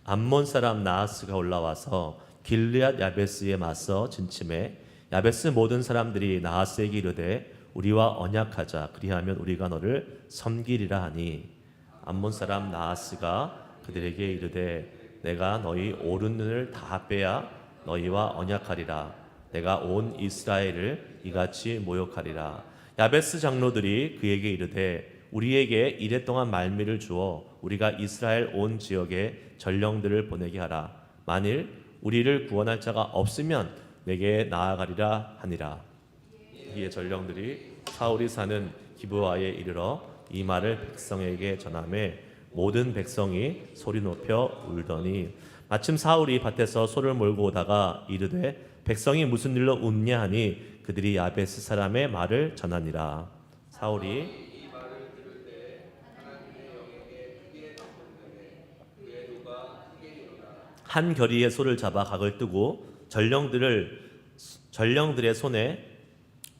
암몬 사람 나하스가 올라와서 길르앗 야베스에 맞서 진침해 야베스 모든 사람들이 나하스에게 이르되 우리와 언약하자 그리하면 우리가 너를 섬기리라 하니 암몬 사람 나하스가 그들에게 이르되 내가 너희 오른눈을 다 빼야 너희와 언약하리라. 내가 온 이스라엘을 이같이 모욕하리라. 야베스 장로들이 그에게 이르되 우리에게 이랫동안 말미를 주어 우리가 이스라엘 온 지역에 전령들을 보내게 하라. 만일 우리를 구원할 자가 없으면 내게 나아가리라 하니라. 이에 전령들이 사울이 사는 기브아에 이르러 이 말을 백성에게 전하매 모든 백성이 소리 높여 울더니 마침 사울이 밭에서 소를 몰고 오다가 이르되 백성이 무슨 일로 웃냐 하니 그들이 야베스 사람의 말을 전하니라. 사울이 한 겨리의 소를 잡아 각을 뜨고 전령들의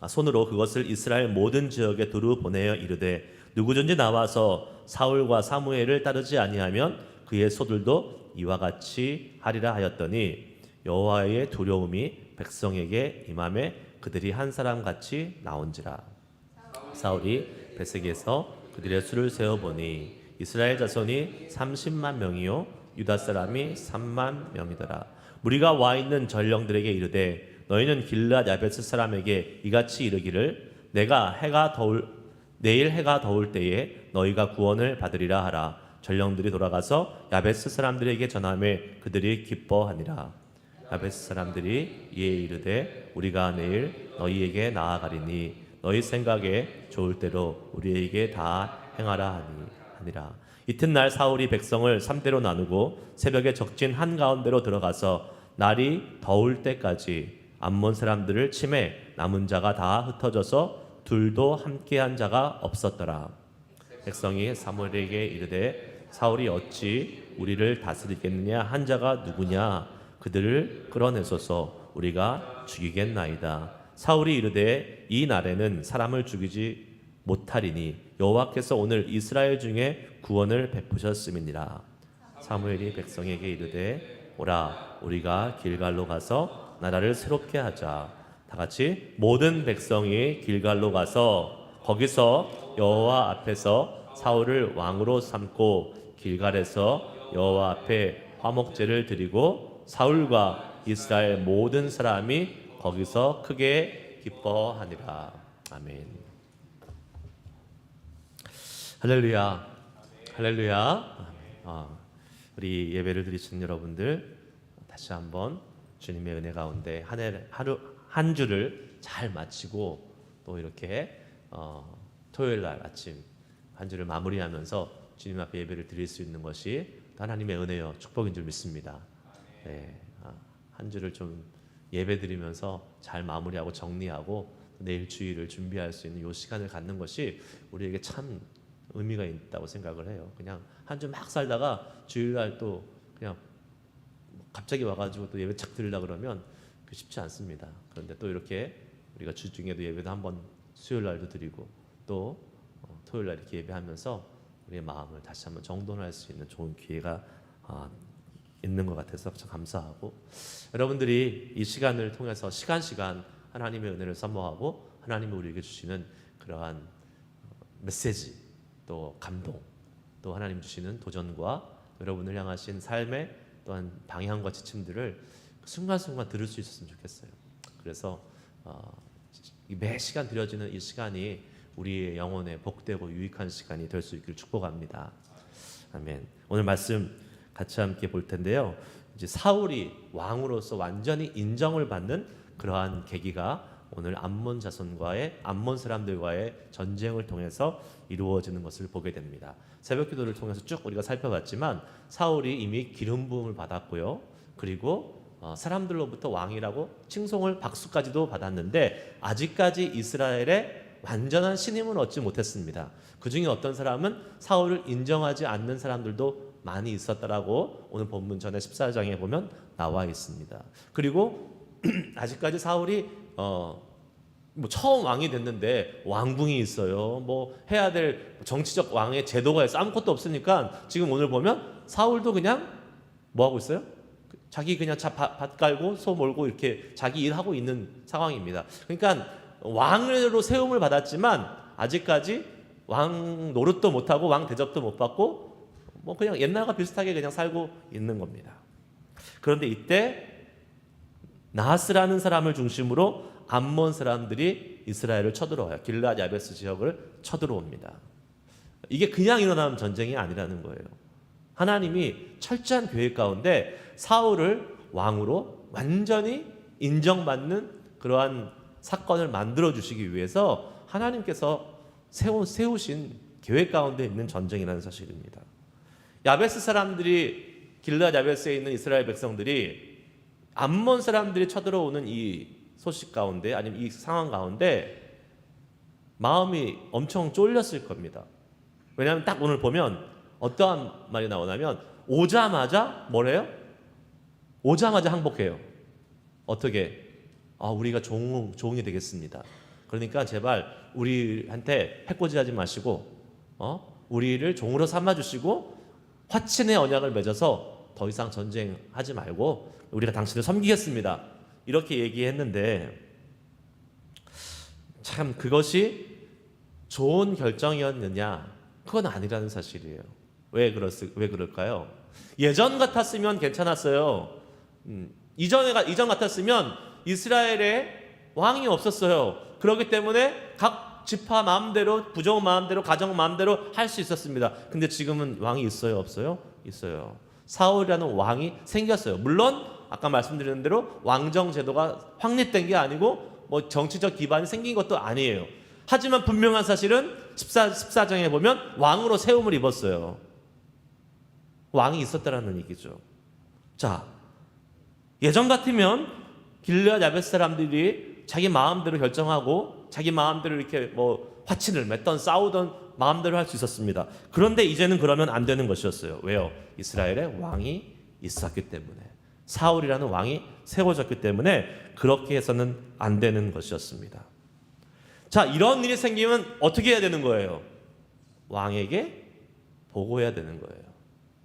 손으로 그것을 이스라엘 모든 지역에 두루 보내어 이르되 누구든지 나와서 사울과 사무엘을 따르지 아니하면 그의 소들도 이와 같이 하리라 하였더니 여호와의 두려움이 백성에게 임함에 그들이 한 사람 같이 나온지라. 사울이 베색에서 그들의 수를 세어보니 이스라엘 자손이 30만 명이요 유다 사람이 3만 명이더라. 무리가 와 있는 전령들에게 이르되 너희는 길르앗 야베스 사람에게 이같이 이르기를 내일 해가 더울 때에 너희가 구원을 받으리라 하라. 전령들이 돌아가서 야베스 사람들에게 전하매 그들이 기뻐하니라. 야베스 사람들이 이에 이르되 우리가 내일 너희에게 나아가리니 너희 생각에 좋을 대로 우리에게 다 행하라 하니라. 이튿날 사울이 백성을 3대로 나누고 새벽에 적진 한가운데로 들어가서 날이 더울 때까지 암몬 사람들을 치매 남은 자가 다 흩어져서 둘도 함께한 자가 없었더라. 백성이 사무엘에게 이르되 사울이 어찌 우리를 다스리겠느냐 한 자가 누구냐 그들을 끌어내소서 우리가 죽이겠나이다. 사울이 이르되 이 날에는 사람을 죽이지 못하리니 여호와께서 오늘 이스라엘 중에 구원을 베푸셨음이니라. 사무엘이 백성에게 이르되 오라 우리가 길갈로 가서 나라를 새롭게 하자. 다같이 모든 백성이 길갈로 가서 거기서 여호와 앞에서 사울을 왕으로 삼고 길갈에서 여호와 앞에 화목제를 드리고 사울과 이스라엘 모든 사람이 거기서 크게 기뻐하니라. 아멘. 할렐루야, 할렐루야. 우리 예배를 드리시는 여러분들 다시 한번 주님의 은혜 가운데 한 주를 잘 마치고 또 이렇게 토요일 날 아침 한 주를 마무리하면서 주님 앞에 예배를 드릴 수 있는 것이 하나님의 은혜요 축복인 줄 믿습니다. 네, 한 주를 좀 예배 드리면서 잘 마무리하고 정리하고 내일 주일을 준비할 수 있는 이 시간을 갖는 것이 우리에게 참 의미가 있다고 생각을 해요. 그냥 한 주 막 살다가 주일날 또 그냥 갑자기 와가지고 또 예배 착 드리려 그러면 쉽지 않습니다. 그런데 또 이렇게 우리가 주 중에도 예배도 한번 수요일 날도 드리고 또 토요일 날 이렇게 예배하면서 우리의 마음을 다시 한번 정돈할 수 있는 좋은 기회가 있는 것 같아서 참 감사하고 여러분들이 이 시간을 통해서 시간 하나님의 은혜를 사모하고 하나님이 우리에게 주시는 그러한 메시지 또 감동 또 하나님 주시는 도전과 여러분을 향하신 삶의 또한 방향과 지침들을 순간순간 들을 수 있었으면 좋겠어요. 그래서 매 시간 드려지는 이 시간이 우리의 영혼에 복되고 유익한 시간이 될 수 있기를 축복합니다. 아멘. 오늘 말씀 같이 함께 볼 텐데요. 이제 사울이 왕으로서 완전히 인정을 받는 그러한 계기가 오늘 암몬 사람들과의 전쟁을 통해서 이루어지는 것을 보게 됩니다. 새벽기도를 통해서 쭉 우리가 살펴봤지만 사울이 이미 기름 부음을 받았고요. 그리고 사람들로부터 왕이라고 칭송을 박수까지도 받았는데 아직까지 이스라엘의 완전한 신임은 얻지 못했습니다. 그 중에 어떤 사람은 사울을 인정하지 않는 사람들도 많이 있었다라고 오늘 본문 전에 14장에 보면 나와 있습니다. 그리고 아직까지 사울이 처음 왕이 됐는데 왕궁이 있어요. 해야 될 정치적 왕의 제도가 있어 아무것도 없으니까 지금 오늘 보면 사울도 그냥 뭐 하고 있어요? 자기 그냥 밭 깔고 소 몰고 이렇게 자기 일하고 있는 상황입니다. 그러니까 왕으로 세움을 받았지만 아직까지 왕 노릇도 못하고 왕 대접도 못 받고 뭐 그냥 옛날과 비슷하게 그냥 살고 있는 겁니다. 그런데 이때 나하스라는 사람을 중심으로 암몬 사람들이 이스라엘을 쳐들어와요. 길르앗 야베스 지역을 쳐들어옵니다. 이게 그냥 일어나는 전쟁이 아니라는 거예요. 하나님이 철저한 계획 가운데 사울을 왕으로 완전히 인정받는 그러한 사건을 만들어 주시기 위해서 하나님께서 세우신 계획 가운데 있는 전쟁이라는 사실입니다. 야베스 사람들이 길르앗 야베스에 있는 이스라엘 백성들이 암몬 사람들이 쳐들어오는 이 소식 가운데 아니면 이 상황 가운데 마음이 엄청 쫄렸을 겁니다. 왜냐하면 딱 오늘 보면 어떠한 말이 나오냐면 오자마자 뭐래요? 오자마자 항복해요. 어떻게? 우리가 종이 되겠습니다. 그러니까 제발 우리한테 해코지하지 마시고 우리를 종으로 삼아주시고 화친의 언약을 맺어서 더 이상 전쟁하지 말고 우리가 당신을 섬기겠습니다. 이렇게 얘기했는데 참 그것이 좋은 결정이었느냐? 그건 아니라는 사실이에요. 왜 그럴까요? 예전 같았으면 괜찮았어요. 이전 같았으면 이스라엘에 왕이 없었어요. 그렇기 때문에 각 지파 마음대로, 부족 마음대로, 가정 마음대로 할 수 있었습니다. 근데 지금은 왕이 있어요, 없어요? 있어요. 사울이라는 왕이 생겼어요. 물론 아까 말씀드린 대로 왕정 제도가 확립된 게 아니고 뭐 정치적 기반이 생긴 것도 아니에요. 하지만 분명한 사실은 14장에 보면 왕으로 세움을 입었어요. 왕이 있었다라는 얘기죠. 자, 예전 같으면 길르앗 야베스 사람들이 자기 마음대로 결정하고 자기 마음대로 이렇게 뭐 화친을 맺던 싸우던 마음대로 할 수 있었습니다. 그런데 이제는 그러면 안 되는 것이었어요. 왜요? 이스라엘에 왕이 있었기 때문에, 사울이라는 왕이 세워졌기 때문에 그렇게 해서는 안 되는 것이었습니다. 자, 이런 일이 생기면 어떻게 해야 되는 거예요? 왕에게 보고해야 되는 거예요.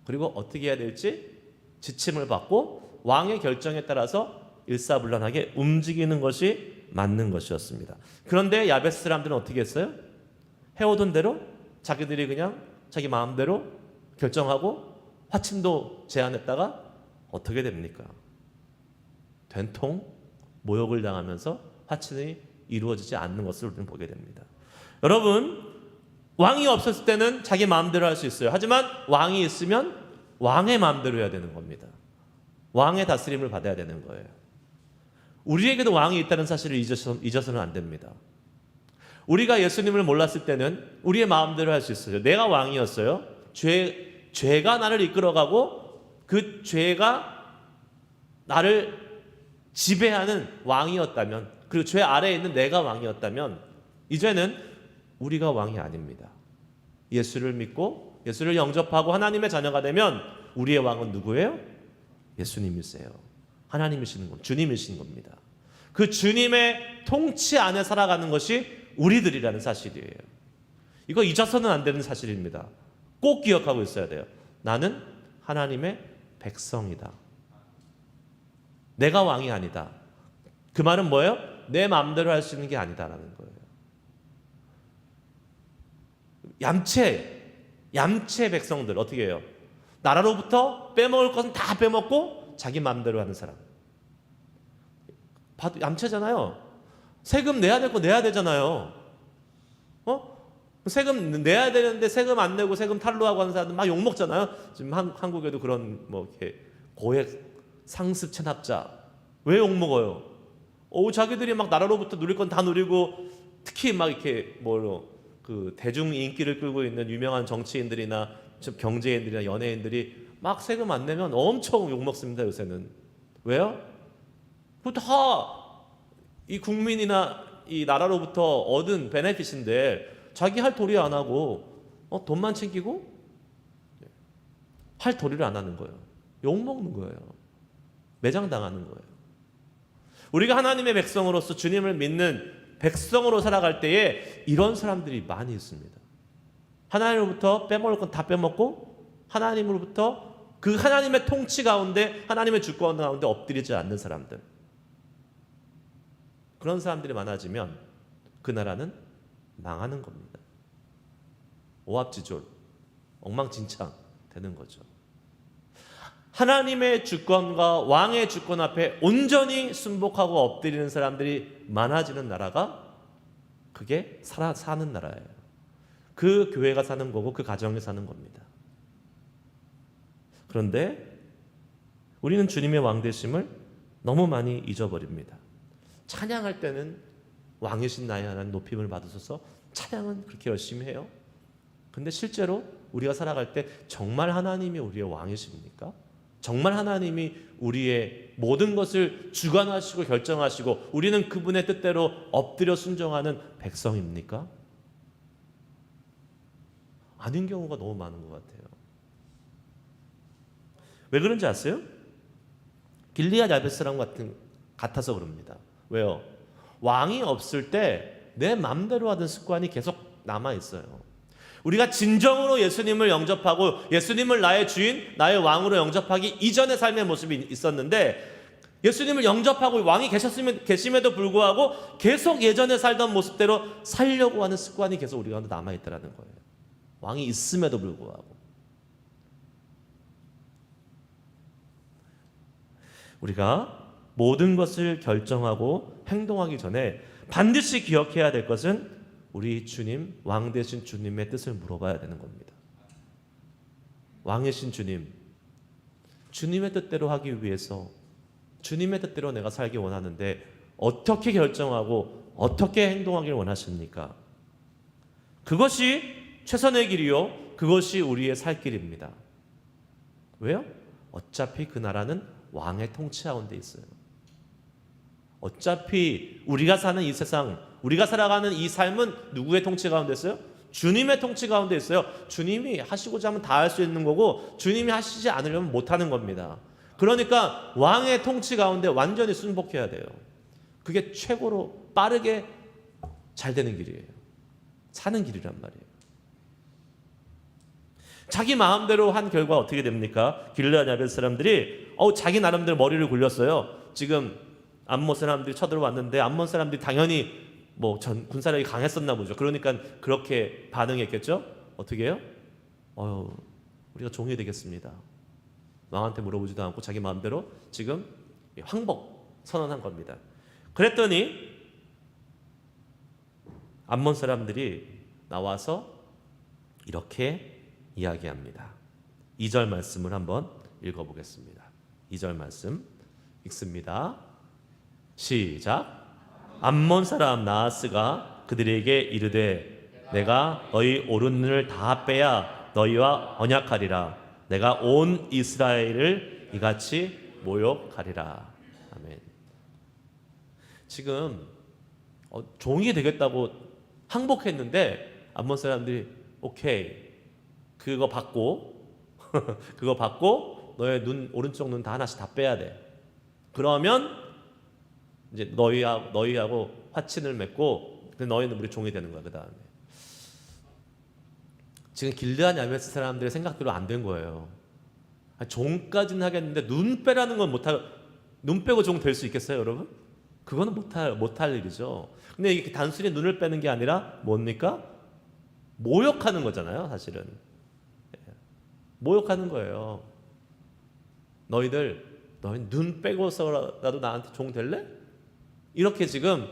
그리고 어떻게 해야 될지 지침을 받고 왕의 결정에 따라서 일사불란하게 움직이는 것이 맞는 것이었습니다. 그런데 야베스 사람들은 어떻게 했어요? 해오던 대로 자기들이 그냥 자기 마음대로 결정하고 화친도 제안했다가 어떻게 됩니까? 된통 모욕을 당하면서 화친이 이루어지지 않는 것을 우리는 보게 됩니다. 여러분, 왕이 없었을 때는 자기 마음대로 할 수 있어요. 하지만 왕이 있으면 왕의 마음대로 해야 되는 겁니다. 왕의 다스림을 받아야 되는 거예요. 우리에게도 왕이 있다는 사실을 잊어서는 안 됩니다. 우리가 예수님을 몰랐을 때는 우리의 마음대로 할 수 있어요. 내가 왕이었어요. 죄가 나를 이끌어가고 그 죄가 나를 지배하는 왕이었다면, 그리고 죄 아래에 있는 내가 왕이었다면 이제는 우리가 왕이 아닙니다. 예수를 믿고 예수를 영접하고 하나님의 자녀가 되면 우리의 왕은 누구예요? 예수님이세요. 하나님이시는 겁니다. 주님이신 겁니다. 그 주님의 통치 안에 살아가는 것이 우리들이라는 사실이에요. 이거 잊어서는 안 되는 사실입니다. 꼭 기억하고 있어야 돼요. 나는 하나님의 백성이다. 내가 왕이 아니다. 그 말은 뭐예요? 내 마음대로 할 수 있는 게 아니다라는 거예요. 얌체 백성들 어떻게 해요? 나라로부터 빼먹을 것은 다 빼먹고 자기 마음대로 하는 사람. 봐도 얌체잖아요. 세금 내야 될 거 내야 되잖아요. 세금 내야 되는데 세금 안 내고 세금 탈루하고 하는 사람들 막 욕먹잖아요. 지금 한국에도 그런 뭐 이렇게 고액 상습 체납자 왜 욕먹어요? 자기들이 막 나라로부터 누릴 건 다 누리고, 특히 막 이렇게 그 대중 인기를 끌고 있는 유명한 정치인들이나 경제인들이나 연예인들이 막 세금 안 내면 엄청 욕먹습니다. 요새는. 왜요? 그거 다 이 국민이나 이 나라로부터 얻은 베네핏인데 자기 할 도리 안 하고 돈만 챙기고 할 도리를 안 하는 거예요. 욕먹는 거예요. 매장당하는 거예요. 우리가 하나님의 백성으로서 주님을 믿는 백성으로 살아갈 때에 이런 사람들이 많이 있습니다. 하나님으로부터 빼먹을 건 다 빼먹고 하나님으로부터 그 하나님의 통치 가운데, 하나님의 주권 가운데 엎드리지 않는 사람들, 그런 사람들이 많아지면 그 나라는 망하는 겁니다. 오합지졸, 엉망진창 되는 거죠. 하나님의 주권과 왕의 주권 앞에 온전히 순복하고 엎드리는 사람들이 많아지는 나라가, 그게 사는 나라예요. 그 교회가 사는 거고 그 가정이 사는 겁니다. 그런데 우리는 주님의 왕되심을 너무 많이 잊어버립니다. 찬양할 때는 왕이신 나의 하나님 높임을 받으소서, 찬양은 그렇게 열심히 해요. 근데 실제로 우리가 살아갈 때 정말 하나님이 우리의 왕이십니까? 정말 하나님이 우리의 모든 것을 주관하시고 결정하시고 우리는 그분의 뜻대로 엎드려 순종하는 백성입니까? 아닌 경우가 너무 많은 것 같아요. 왜 그런지 아세요? 길리앗 야베스랑 같아서 그럽니다. 왜요? 왕이 없을 때 내 맘대로 하던 습관이 계속 남아있어요. 우리가 진정으로 예수님을 영접하고 예수님을 나의 주인, 나의 왕으로 영접하기 이전의 삶의 모습이 있었는데, 예수님을 영접하고 왕이 계심에도 불구하고 계속 예전에 살던 모습대로 살려고 하는 습관이 계속 우리 가운데 남아있다는 거예요. 왕이 있음에도 불구하고. 우리가 모든 것을 결정하고 행동하기 전에 반드시 기억해야 될 것은 우리 주님, 왕 되신 주님의 뜻을 물어봐야 되는 겁니다. 왕이신 주님, 주님의 뜻대로 하기 위해서, 주님의 뜻대로 내가 살기 원하는데 어떻게 결정하고 어떻게 행동하길 원하십니까? 그것이 최선의 길이요, 그것이 우리의 살 길입니다. 왜요? 어차피 그 나라는 왕의 통치 가운데 있어요. 어차피 우리가 사는 이 세상, 우리가 살아가는 이 삶은 누구의 통치 가운데 있어요? 주님의 통치 가운데 있어요. 주님이 하시고자 하면 다 할 수 있는 거고, 주님이 하시지 않으려면 못하는 겁니다. 그러니까 왕의 통치 가운데 완전히 순복해야 돼요. 그게 최고로 빠르게 잘 되는 길이에요. 사는 길이란 말이에요. 자기 마음대로 한 결과 어떻게 됩니까? 길르앗 야베스 사람들이 자기 나름대로 머리를 굴렸어요. 지금 암몬 사람들이 쳐들어왔는데 암몬 사람들이 당연히 군사력이 강했었나 보죠. 그러니까 그렇게 반응했겠죠. 어떻게 해요? 우리가 종이 되겠습니다. 왕한테 물어보지도 않고 자기 마음대로 지금 황복 선언한 겁니다. 그랬더니 암몬 사람들이 나와서 이렇게 이야기합니다. 2절 말씀을 한번 읽어보겠습니다. 2절 말씀 읽습니다. 시작. 암몬 사람 나하스가 그들에게 이르되 내가 너희 오른눈을 다 빼야 너희와 언약하리라. 내가 온 이스라엘을 이같이 모욕하리라. 아멘. 지금 종이 되겠다고 항복했는데 암몬 사람들이 오케이, 그거 받고 그거 받고 너의 오른쪽 눈 다 하나씩 다 빼야 돼. 그러면 이제 너희하고 화친을 맺고 너희는 우리 종이 되는 거야. 그 다음에 지금 길르앗 야베스 사람들의 생각대로 안 된 거예요. 종까지는 하겠는데 눈 빼라는 건 눈 빼고 종 될 수 있겠어요, 여러분? 그거는 못할 일이죠. 근데 이게 단순히 눈을 빼는 게 아니라 뭡니까? 모욕하는 거잖아요, 사실은. 모욕하는 거예요. 너희 눈 빼고서라도 나한테 종 될래? 이렇게 지금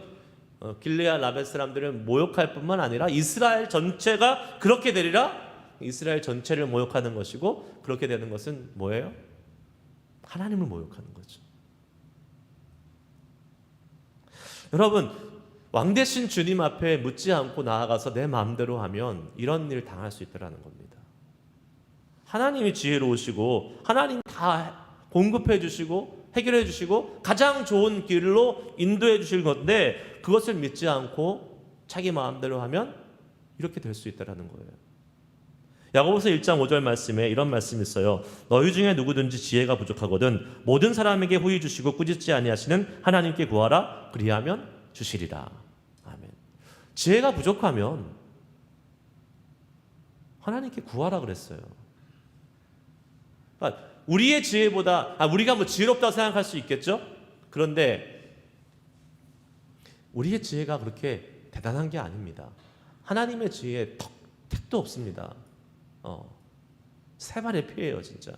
길르앗 야베스 사람들은 모욕할 뿐만 아니라 이스라엘 전체가 그렇게 되리라. 이스라엘 전체를 모욕하는 것이고, 그렇게 되는 것은 뭐예요? 하나님을 모욕하는 거죠. 여러분, 왕 되신 주님 앞에 묻지 않고 나아가서 내 마음대로 하면 이런 일 당할 수 있다는 겁니다. 하나님이 지혜로우시고 하나님 다 공급해 주시고 해결해 주시고 가장 좋은 길로 인도해 주실 건데, 그것을 믿지 않고 자기 마음대로 하면 이렇게 될 수 있다는 거예요. 야고보서 1장 5절 말씀에 이런 말씀이 있어요. 너희 중에 누구든지 지혜가 부족하거든 모든 사람에게 후히 주시고 꾸짖지 아니하시는 하나님께 구하라. 그리하면 주시리라. 아멘. 지혜가 부족하면 하나님께 구하라 그랬어요. 그러니까 우리의 지혜보다 우리가 뭐 지혜롭다고 생각할 수 있겠죠? 그런데 우리의 지혜가 그렇게 대단한 게 아닙니다. 하나님의 지혜에 택도 없습니다. 세 발의 피예요, 진짜.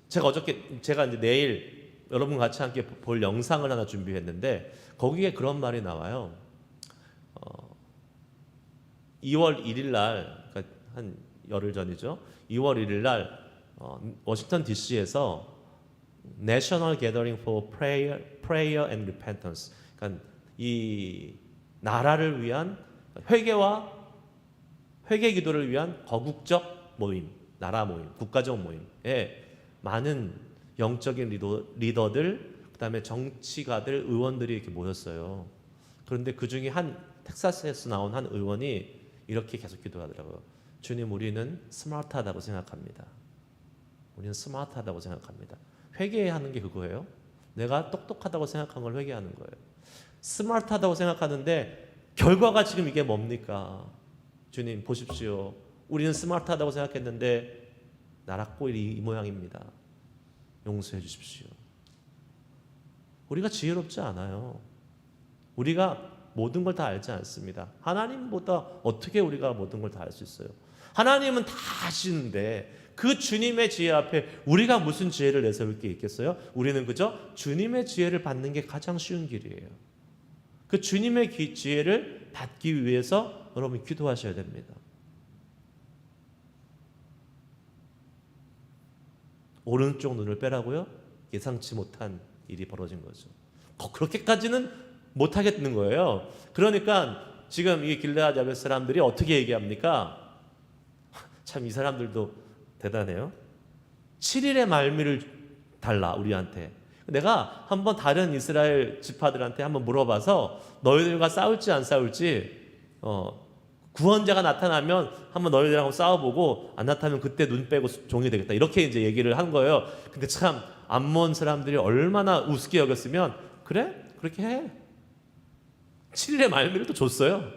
제가 이제 내일 여러분 같이 함께 볼 영상을 하나 준비했는데 거기에 그런 말이 나와요. 2월 1일 날, 그러니까 한 열흘 전이죠. 2월 1일 날 워싱턴 D.C.에서 National Gathering for Prayer and Repentance, 그러니까 이 나라를 위한 회개 기도를 위한 거국적 모임, 나라 모임, 국가적 모임에 많은 영적인 리더들, 그다음에 정치가들, 의원들이 이렇게 모였어요. 그런데 그 중에 텍사스에서 나온 한 의원이 이렇게 계속 기도하더라고요. 주님, 우리는 스마트하다고 생각합니다. 우리는 스마트하다고 생각합니다. 회개하는 게 그거예요. 내가 똑똑하다고 생각한 걸 회개하는 거예요. 스마트하다고 생각하는데 결과가 지금 이게 뭡니까? 주님 보십시오. 우리는 스마트하다고 생각했는데 나락고 이 모양입니다. 용서해 주십시오. 우리가 지혜롭지 않아요. 우리가 모든 걸 다 알지 않습니다. 하나님보다 어떻게 우리가 모든 걸 다 알 수 있어요? 하나님은 다 아시는데 그 주님의 지혜 앞에 우리가 무슨 지혜를 내세울 게 있겠어요? 우리는 그저 주님의 지혜를 받는 게 가장 쉬운 길이에요. 그 주님의 지혜를 받기 위해서 여러분 기도하셔야 됩니다. 오른쪽 눈을 빼라고요? 예상치 못한 일이 벌어진 거죠. 그렇게까지는 못하겠는 거예요. 그러니까 지금 이 길르앗 야벳 사람들이 어떻게 얘기합니까? 참 이 사람들도 대단해요. 7일의 말미를 달라 우리한테. 내가 한번 다른 이스라엘 지파들한테 한번 물어봐서 너희들과 싸울지 안 싸울지 구원자가 나타나면 한번 너희들하고 싸워보고 안 나타나면 그때 눈 빼고 종이 되겠다. 이렇게 이제 얘기를 한 거예요. 근데 참 암몬 사람들이 얼마나 우습게 여겼으면 그래? 그렇게 해. 7일의 말미를 또 줬어요.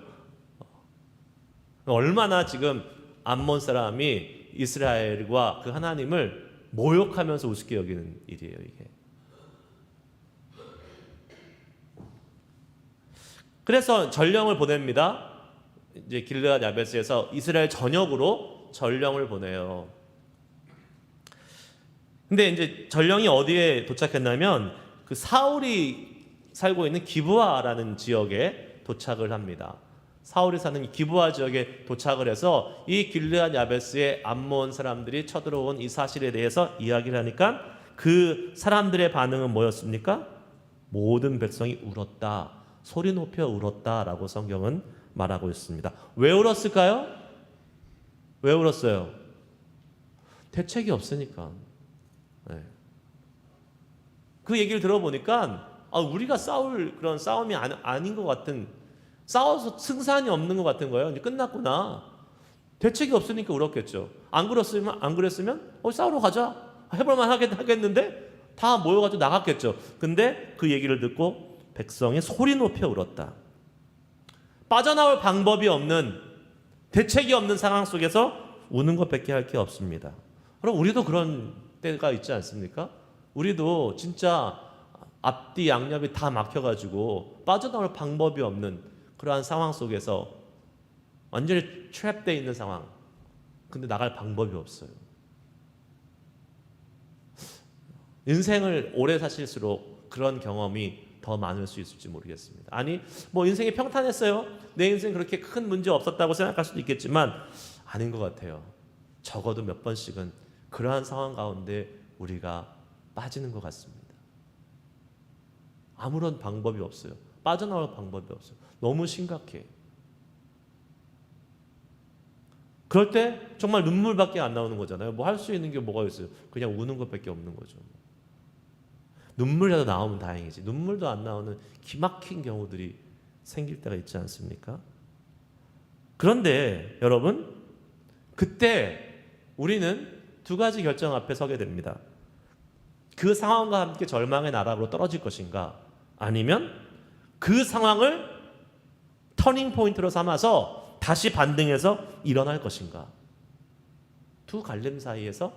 얼마나 지금 암몬 사람이 이스라엘과 그 하나님을 모욕하면서 우습게 여기는 일이에요, 이게. 그래서 전령을 보냅니다. 이제 길르앗 야베스에서 이스라엘 전역으로 전령을 보내요. 근데 이제 전령이 어디에 도착했냐면 그 사울이 살고 있는 기브아라는 지역에 도착을 합니다. 사울이 사는 기브아 지역에 도착을 해서 이 길르앗 야베스의 암몬 사람들이 쳐들어온 이 사실에 대해서 이야기를 하니까 그 사람들의 반응은 뭐였습니까? 모든 백성이 울었다. 소리 높여 울었다라고 성경은 말하고 있습니다. 왜 울었을까요? 왜 울었어요? 대책이 없으니까. 네. 그 얘기를 들어보니까 우리가 싸울 그런 싸움이 아닌 것 같은, 싸워서 승산이 없는 것 같은 거예요. 이제 끝났구나. 대책이 없으니까 울었겠죠. 안 그랬으면 싸우러 가자. 해볼만 하겠는데 다 모여가지고 나갔겠죠. 근데 그 얘기를 듣고 백성이 소리 높여 울었다. 빠져나올 방법이 없는, 대책이 없는 상황 속에서 우는 것밖에 할 게 없습니다. 그럼 우리도 그런 때가 있지 않습니까? 우리도 진짜 앞뒤 양옆이 다 막혀가지고 빠져나올 방법이 없는 그러한 상황 속에서 완전히 트랩되어 있는 상황. 근데 나갈 방법이 없어요. 인생을 오래 사실수록 그런 경험이 더 많을 수 있을지 모르겠습니다. 아니, 뭐 인생이 평탄했어요. 내 인생 그렇게 큰 문제 없었다고 생각할 수도 있겠지만 아닌 것 같아요. 적어도 몇 번씩은 그러한 상황 가운데 우리가 빠지는 것 같습니다. 아무런 방법이 없어요. 빠져나올 방법이 없어요. 너무 심각해. 그럴 때 정말 눈물밖에 안 나오는 거잖아요. 뭐 할 수 있는 게 뭐가 있어요? 그냥 우는 것밖에 없는 거죠. 눈물이라도 나오면 다행이지. 눈물도 안 나오는 기막힌 경우들이 생길 때가 있지 않습니까? 그런데 여러분, 그때 우리는 두 가지 결정 앞에 서게 됩니다. 그 상황과 함께 절망의 나락으로 떨어질 것인가, 아니면 그 상황을 터닝 포인트로 삼아서 다시 반등해서 일어날 것인가. 두 갈림 사이에서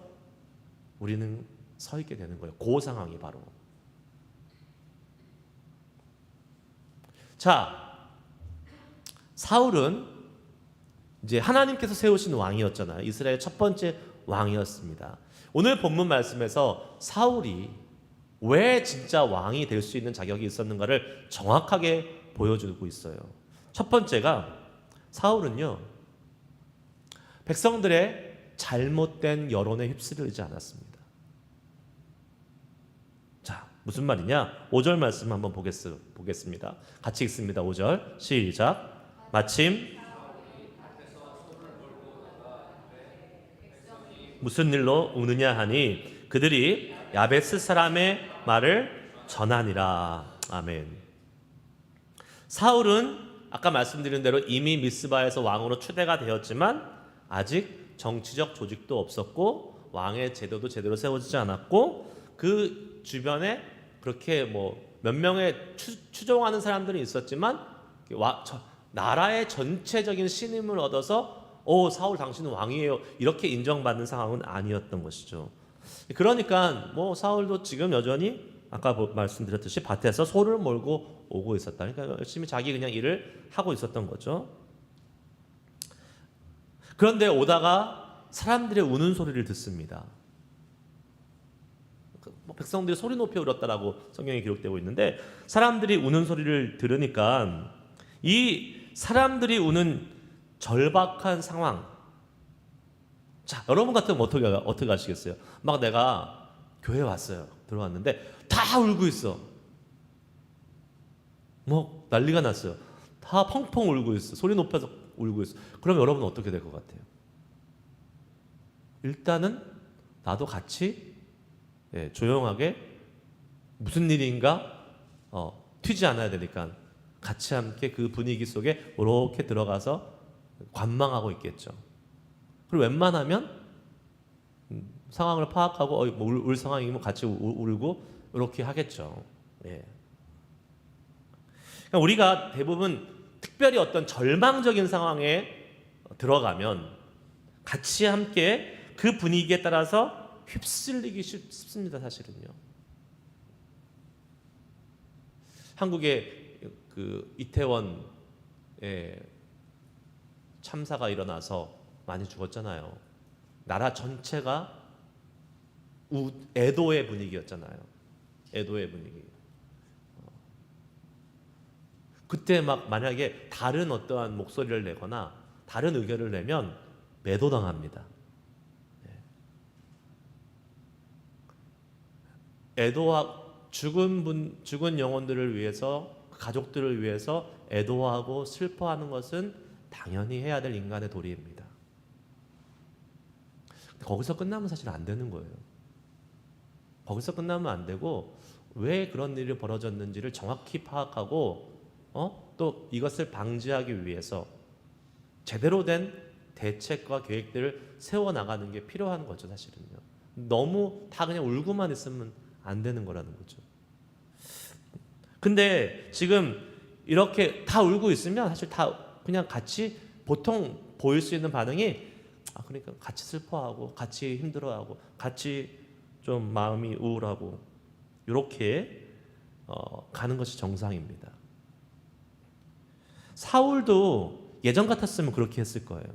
우리는 서 있게 되는 거예요. 그 상황이 바로. 자, 사울은 이제 하나님께서 세우신 왕이었잖아요. 이스라엘 첫 번째 왕이었습니다. 오늘 본문 말씀에서 사울이 왜 진짜 왕이 될 수 있는 자격이 있었는가를 정확하게 보여주고 있어요. 첫 번째가 사울은요, 백성들의 잘못된 여론에 휩쓸리지 않았습니다. 자, 무슨 말이냐? 5절 말씀 한번 보겠습니다. 같이 읽습니다. 5절 시작. 마침 무슨 일로 우느냐 하니 그들이 야베스 사람의 말을 전하니라. 아멘. 사울은 아까 말씀드린 대로 이미 미스바에서 왕으로 추대가 되었지만 아직 정치적 조직도 없었고 왕의 제도도 제대로 세워지지 않았고 그 주변에 그렇게 뭐 몇 명의 추종하는 사람들이 있었지만 나라의 전체적인 신임을 얻어서 사울 당신은 왕이에요 이렇게 인정받는 상황은 아니었던 것이죠. 그러니까 뭐 사울도 지금 여전히 아까 말씀드렸듯이 밭에서 소를 몰고 오고 있었다. 그러니까 열심히 자기 그냥 일을 하고 있었던 거죠. 그런데 오다가 사람들의 우는 소리를 듣습니다. 백성들이 소리 높여 울었다라고 성경에 기록되고 있는데 사람들이 우는 소리를 들으니까 이 사람들이 우는 절박한 상황. 자, 여러분 같으면 어떻게 하시겠어요? 막 내가 교회 왔어요. 들어왔는데 다 울고 있어. 뭐 난리가 났어요. 다 펑펑 울고 있어. 소리 높여서 울고 있어. 그럼 여러분 어떻게 될 것 같아요? 일단은 나도 같이 조용하게 무슨 일인가 튀지 않아야 되니까 같이 함께 그 분위기 속에 이렇게 들어가서 관망하고 있겠죠. 그리고 웬만하면 상황을 파악하고 울 상황이면 같이 울고 이렇게 하겠죠. 예. 그러니까 우리가 대부분 특별히 어떤 절망적인 상황에 들어가면 같이 함께 그 분위기에 따라서 휩쓸리기 쉽습니다. 사실은요. 한국의 그 이태원에 참사가 일어나서 많이 죽었잖아요. 나라 전체가 애도의 분위기였잖아요. 애도의 분위기. 그때 막 만약에 다른 어떠한 목소리를 내거나 다른 의견을 내면 매도당합니다. 애도하고 죽은 영혼들을 위해서 가족들을 위해서 애도하고 슬퍼하는 것은 당연히 해야 될 인간의 도리입니다. 거기서 끝나면 사실 안 되는 거예요. 거기서 끝나면 안 되고 왜 그런 일이 벌어졌는지를 정확히 파악하고 또 이것을 방지하기 위해서 제대로 된 대책과 계획들을 세워나가는 게 필요한 거죠. 사실은요. 너무 다 그냥 울고만 있으면 안 되는 거라는 거죠. 근데 지금 이렇게 다 울고 있으면 사실 다 그냥 같이 보통 보일 수 있는 반응이 그러니까 같이 슬퍼하고 같이 힘들어하고 같이 좀 마음이 우울하고 이렇게 가는 것이 정상입니다. 사울도 예전 같았으면 그렇게 했을 거예요.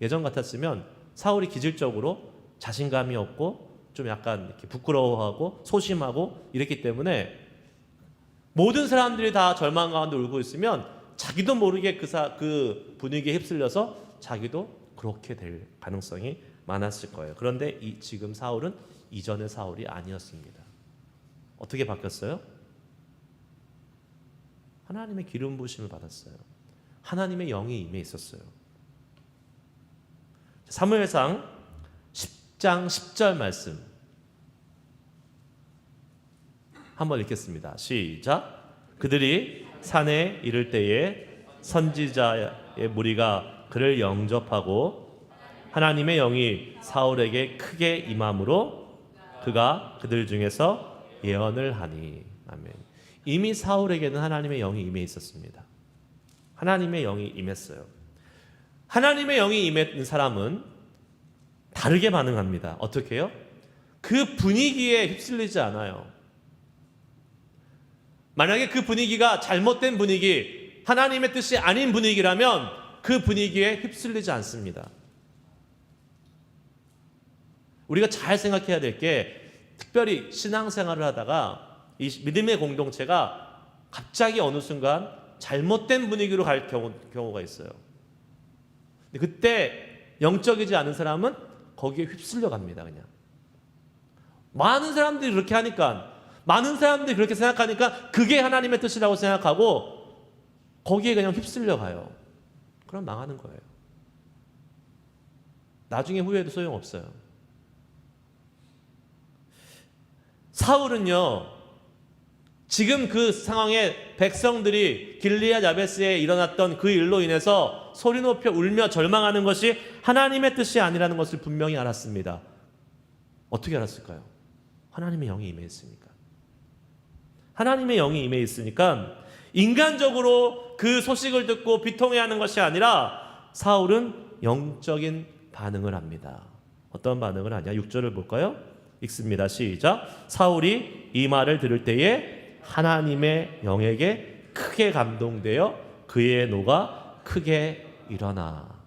예전 같았으면 사울이 기질적으로 자신감이 없고 좀 약간 이렇게 부끄러워하고 소심하고 이랬기 때문에 모든 사람들이 다 절망 가운데 울고 있으면 자기도 모르게 그 분위기에 휩쓸려서 자기도 그렇게 될 가능성이 많았을 거예요. 그런데 지금 사울은 이전의 사울이 아니었습니다. 어떻게 바뀌었어요? 하나님의 기름 부으심을 받았어요. 하나님의 영이 임해 있었어요. 사무엘상 10장 10절 말씀 한번 읽겠습니다. 시작. 그들이 산에 이를 때에 선지자의 무리가 그를 영접하고 하나님의 영이 사울에게 크게 임함으로 그가 그들 중에서 예언을 하니. 아멘. 이미 사울에게는 하나님의 영이 임해 있었습니다. 하나님의 영이 임했어요. 하나님의 영이 임했는 사람은 다르게 반응합니다. 어떻게 해요? 그 분위기에 휩쓸리지 않아요. 만약에 그 분위기가 잘못된 분위기, 하나님의 뜻이 아닌 분위기라면 그 분위기에 휩쓸리지 않습니다. 우리가 잘 생각해야 될 게, 특별히 신앙생활을 하다가 이 믿음의 공동체가 갑자기 어느 순간 잘못된 분위기로 갈 경우가 있어요. 근데 그때 영적이지 않은 사람은 거기에 휩쓸려 갑니다. 그냥 많은 사람들이 그렇게 하니까, 많은 사람들이 그렇게 생각하니까 그게 하나님의 뜻이라고 생각하고 거기에 그냥 휩쓸려 가요. 그럼 망하는 거예요. 나중에 후회해도 소용없어요. 사울은요, 지금 그 상황에 백성들이 길리앗 야베스에 일어났던 그 일로 인해서 소리 높여 울며 절망하는 것이 하나님의 뜻이 아니라는 것을 분명히 알았습니다. 어떻게 알았을까요? 하나님의 영이 임해 있으니까. 하나님의 영이 임해 있으니까 인간적으로 그 소식을 듣고 비통해하는 것이 아니라 사울은 영적인 반응을 합니다. 어떤 반응을 하냐? 6절을 볼까요? 읽습니다. 시작. 사울이 이 말을 들을 때에 하나님의 영에게 크게 감동되어 그의 노가 크게 일어나.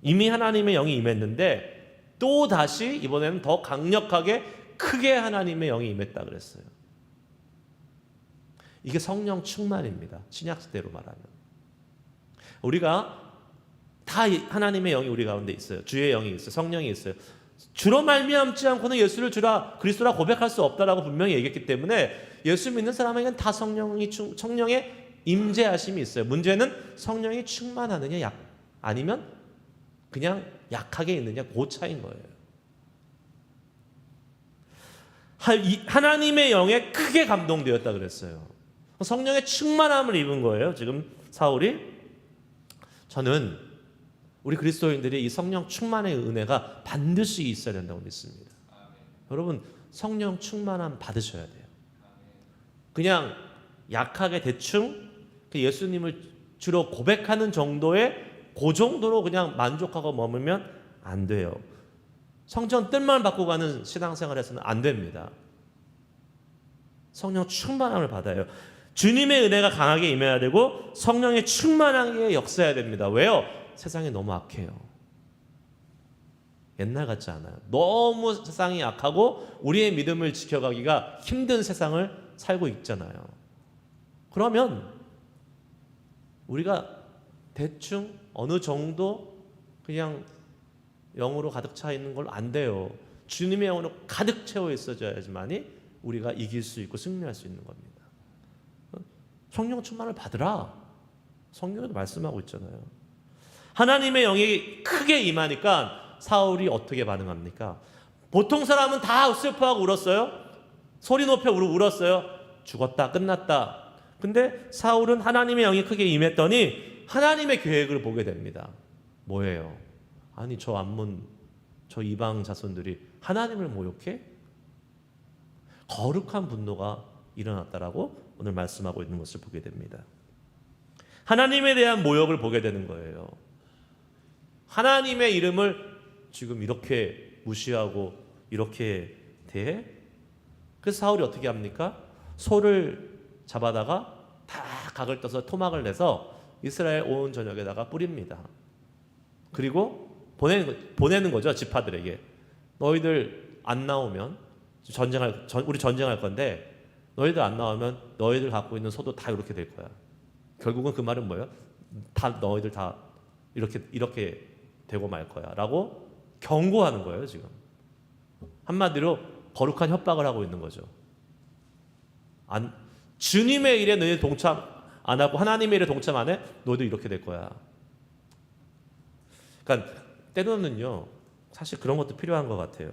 이미 하나님의 영이 임했는데 또 다시 이번에는 더 강력하게 크게 하나님의 영이 임했다 그랬어요. 이게 성령 충만입니다. 신약시대로 말하면. 우리가 다 하나님의 영이 우리 가운데 있어요. 주의 영이 있어요. 성령이 있어요. 주로 말미암지 않고는 예수를 주라 그리스도라 고백할 수 없다라고 분명히 얘기했기 때문에 예수 믿는 사람에게는 다 성령의 임재하심이 있어요. 문제는 성령이 충만하느냐 아니면 그냥 약하게 있느냐, 그 차이인 거예요. 하나님의 영에 크게 감동되었다 그랬어요. 성령의 충만함을 입은 거예요. 지금 사울이. 저는 우리 그리스도인들이 이 성령 충만의 은혜가 반드시 있어야 된다고 믿습니다. 여러분, 성령 충만함 받으셔야 돼요. 그냥 약하게 대충 예수님을 주로 고백하는 정도의 그 정도로 그냥 만족하고 머물면 안 돼요. 성전 뜻만 받고 가는 신앙생활에서는 안 됩니다. 성령 충만함을 받아요. 주님의 은혜가 강하게 임해야 되고 성령의 충만하게 역사해야 됩니다. 왜요? 세상이 너무 악해요. 옛날 같지 않아요. 너무 세상이 악하고 우리의 믿음을 지켜가기가 힘든 세상을 살고 있잖아요. 그러면 우리가 대충 어느 정도 그냥 영으로 가득 차 있는 걸 안 돼요. 주님의 영으로 가득 채워 있어야지만이 우리가 이길 수 있고 승리할 수 있는 겁니다. 성령 충만을 받으라. 성경에도 말씀하고 있잖아요. 하나님의 영이 크게 임하니까 사울이 어떻게 반응합니까? 보통 사람은 다 슬퍼하고 울었어요. 소리 높여 울었어요. 죽었다, 끝났다. 근데 사울은 하나님의 영이 크게 임했더니 하나님의 계획을 보게 됩니다. 뭐예요? 아니, 저 암몬, 저 이방 자손들이 하나님을 모욕해? 거룩한 분노가 일어났다라고 오늘 말씀하고 있는 것을 보게 됩니다. 하나님에 대한 모욕을 보게 되는 거예요. 하나님의 이름을 지금 이렇게 무시하고 이렇게 대해? 그래서 사울이 어떻게 합니까? 소를 잡아다가 다 각을 떠서 토막을 내서 이스라엘 온 전역에다가 뿌립니다. 그리고 보내는 거죠. 지파들에게. 너희들 안 나오면 우리 전쟁할 건데 너희들 안 나오면 너희들 갖고 있는 소도 다 이렇게 될 거야. 결국은 그 말은 뭐예요? 다 너희들 다 이렇게 되고 말 거야 라고 경고하는 거예요. 지금 한마디로 거룩한 협박을 하고 있는 거죠. 주님의 일에 너희들 동참 안 하고 하나님의 일에 동참 안 해? 너희도 이렇게 될 거야. 그러니까 때로는요, 사실 그런 것도 필요한 것 같아요.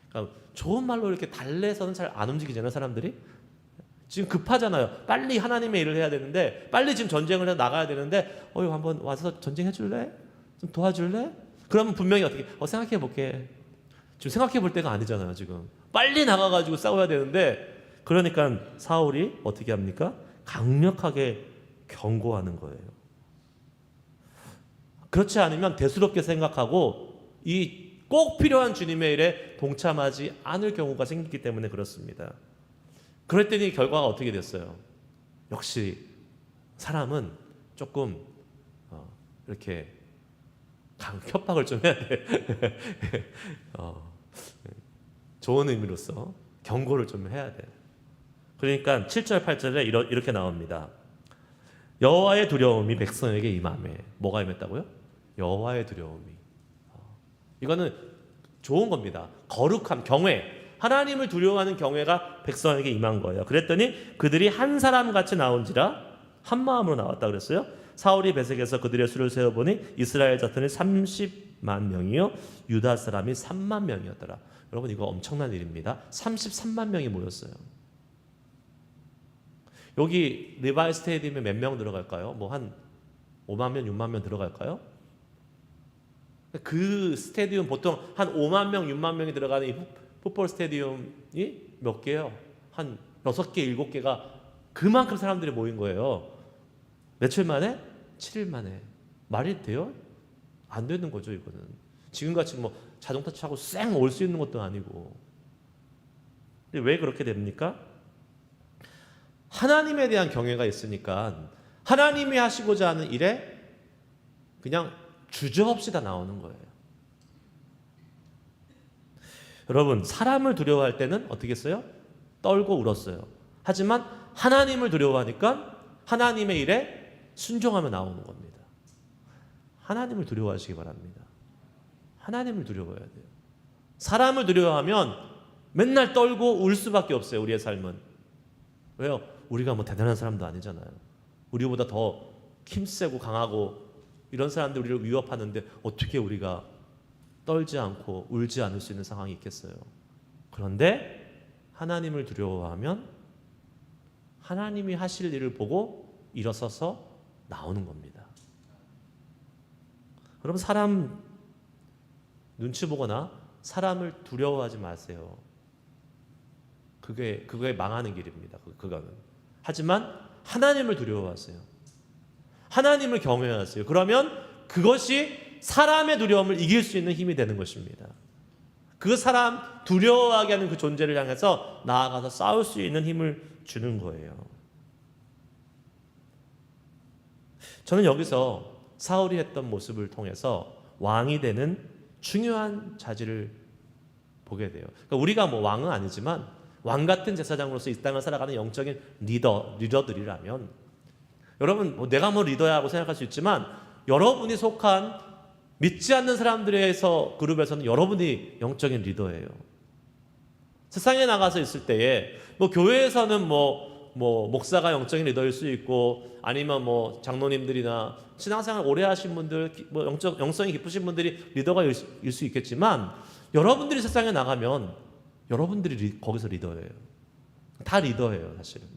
그러니까 좋은 말로 이렇게 달래서는 잘 안 움직이잖아요, 사람들이. 지금 급하잖아요. 빨리 하나님의 일을 해야 되는데, 빨리 지금 전쟁을 해 나가야 되는데, 한번 와서 전쟁해 줄래? 좀 도와줄래? 그러면 분명히 어떻게 생각해 볼게. 지금 생각해 볼 때가 아니잖아요. 지금 빨리 나가가지고 싸워야 되는데, 그러니까 사울이 어떻게 합니까? 강력하게 경고하는 거예요. 그렇지 않으면 대수롭게 생각하고 이 꼭 필요한 주님의 일에 동참하지 않을 경우가 생기기 때문에 그렇습니다. 그랬더니 결과가 어떻게 됐어요? 역시 사람은 조금 이렇게 협박을 좀 해야 돼. 좋은 의미로서 경고를 좀 해야 돼. 그러니까 7절 8절에 이렇게 나옵니다. 여호와의 두려움이 백성에게 임하매. 뭐가 임했다고요? 여호와의 두려움이. 이거는 좋은 겁니다. 거룩함, 경외. 하나님을 두려워하는 경외가 백성에게 임한 거예요. 그랬더니 그들이 한 사람같이 나온지라 한 마음으로 나왔다 그랬어요. 사울이 베색에서 그들의 수를 세어보니 이스라엘 자손이 30만 명이요 유다 사람이 3만 명이었더라. 여러분 이거 엄청난 일입니다. 33만 명이 모였어요. 여기 리바이 스테디움에 몇 명 들어갈까요? 뭐 한 5만 명, 6만 명 들어갈까요? 그 스테디움 보통 한 5만 명, 6만 명이 들어가는 이 풋볼 스테디움이 몇 개요? 한 6개, 7개가 그만큼 사람들이 모인 거예요. 며칠 만에? 7일 만에. 말이 돼요? 안 되는 거죠, 이거는. 지금같이 뭐 자동차 타고 쌩 올 수 있는 것도 아니고. 근데 왜 그렇게 됩니까? 하나님에 대한 경외가 있으니까 하나님이 하시고자 하는 일에 그냥 주저없이 다 나오는 거예요. 여러분, 사람을 두려워할 때는 어떻게 했어요? 떨고 울었어요. 하지만 하나님을 두려워하니까 하나님의 일에 순종하며 나오는 겁니다. 하나님을 두려워하시기 바랍니다. 하나님을 두려워해야 돼요. 사람을 두려워하면 맨날 떨고 울 수밖에 없어요. 우리의 삶은. 왜요? 우리가 뭐 대단한 사람도 아니잖아요. 우리보다 더 힘세고 강하고 이런 사람들 우리를 위협하는데 어떻게 우리가 떨지 않고 울지 않을 수 있는 상황이 있겠어요? 그런데 하나님을 두려워하면 하나님이 하실 일을 보고 일어서서 나오는 겁니다. 여러분 사람 눈치 보거나 사람을 두려워하지 마세요. 그게 망하는 길입니다. 그거는. 하지만 하나님을 두려워하세요. 하나님을 경외하세요. 그러면 그것이 사람의 두려움을 이길 수 있는 힘이 되는 것입니다. 그 사람 두려워하게 하는 그 존재를 향해서 나아가서 싸울 수 있는 힘을 주는 거예요. 저는 여기서 사울이 했던 모습을 통해서 왕이 되는 중요한 자질을 보게 돼요. 그러니까 우리가 뭐 왕은 아니지만 왕 같은 제사장으로서 이 땅을 살아가는 영적인 리더들이라면 여러분 내가 뭐 리더야 하고 생각할 수 있지만 여러분이 속한 믿지 않는 사람들에서 그룹에서는 여러분이 영적인 리더예요. 세상에 나가서 있을 때에 뭐 교회에서는 뭐 목사가 영적인 리더일 수 있고 아니면 뭐 장로님들이나 신앙생활 오래 하신 분들 뭐 영성이 깊으신 분들이 리더가 일 수 있겠지만 여러분들이 세상에 나가면 여러분들이 거기서 리더예요. 다 리더예요, 사실은.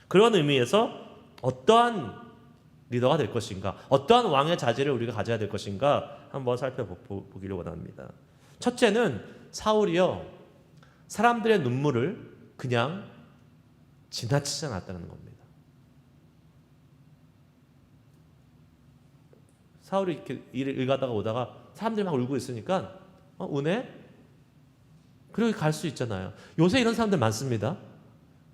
그런 의미에서 어떠한 리더가 될 것인가, 어떠한 왕의 자질을 우리가 가져야 될 것인가 한번 살펴보기를 원합니다. 첫째는 사울이요, 사람들의 눈물을 그냥 지나치지 않았다는 겁니다. 사울이 이렇게 일 가다가 오다가 사람들이 막 울고 있으니까 우네? 그렇게 갈 수 있잖아요. 요새 이런 사람들 많습니다.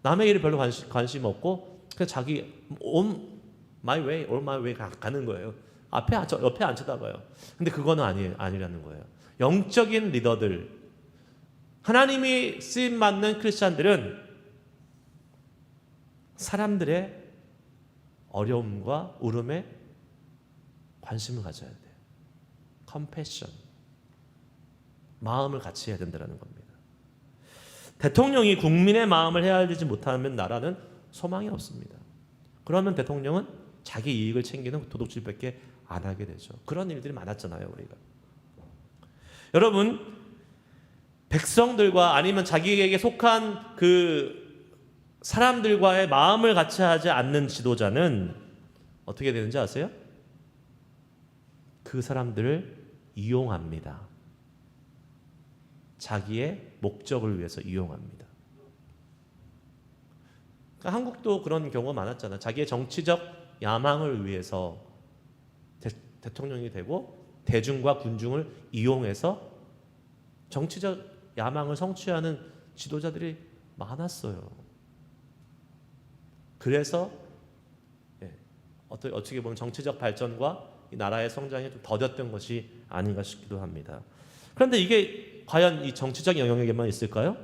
남의 일에 별로 관심 없고 그냥 자기 on my way 가는 거예요. 옆에 안 쳐다봐요. 근데 그거는 아니라는 거예요. 영적인 리더들, 하나님이 쓰임 받는 크리스찬들은 사람들의 어려움과 울음에 관심을 가져야 돼요. 컴패션, 마음을 같이 해야 된다는 겁니다. 대통령이 국민의 마음을 헤아리지 못하면 나라는 소망이 없습니다. 그러면 대통령은 자기 이익을 챙기는 도둑질밖에 안 하게 되죠. 그런 일들이 많았잖아요, 우리가. 여러분, 백성들과 아니면 자기에게 속한 그 사람들과의 마음을 같이 하지 않는 지도자는 어떻게 되는지 아세요? 그 사람들을 이용합니다. 자기의 목적을 위해서 이용합니다. 그러니까 한국도 그런 경우가 많았잖아요. 자기의 정치적 야망을 위해서 대통령이 되고 대중과 군중을 이용해서 정치적 야망을 성취하는 지도자들이 많았어요. 그래서 어떻게 보면 정치적 발전과 이 나라의 성장이 좀 더뎠던 것이 아닌가 싶기도 합니다. 그런데 이게 과연 이 정치적 영역에만 있을까요?